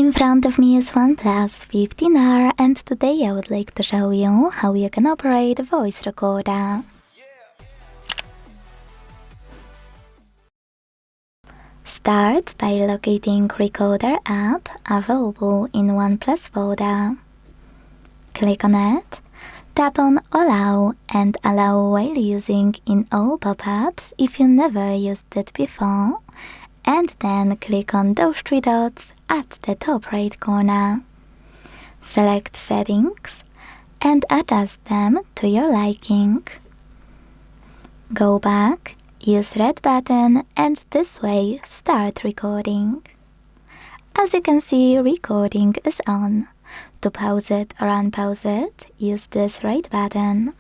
In front of me is OnePlus 15R, and today I would like to show you how you can operate a voice recorder. Start by locating Recorder app available in OnePlus folder. Click on it, tap on Allow and allow while using in all pop-ups if you never used it before, and then click on those three dots at the top right corner. Select Settings and adjust them to your liking. Go back, use red button, and this way start recording. As you can see, recording is on. To pause it or unpause it, use this right button.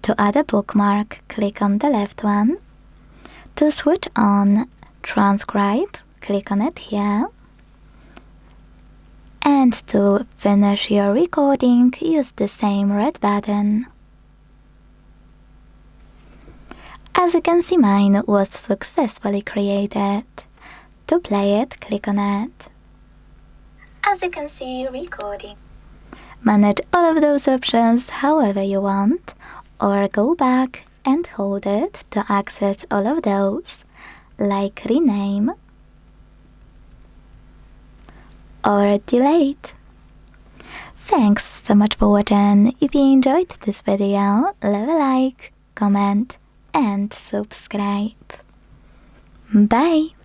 To add a bookmark, click on the left one. To switch on Transcribe, click on it here. And to finish your recording, use the same red button. As you can see, mine was successfully created. To play it, click on it. As you can see, recording. Manage all of those options however you want, or go back and hold it to access all of those, like rename or delete. Thanks so much for watching. If you enjoyed this video, leave a like, comment and subscribe. Bye!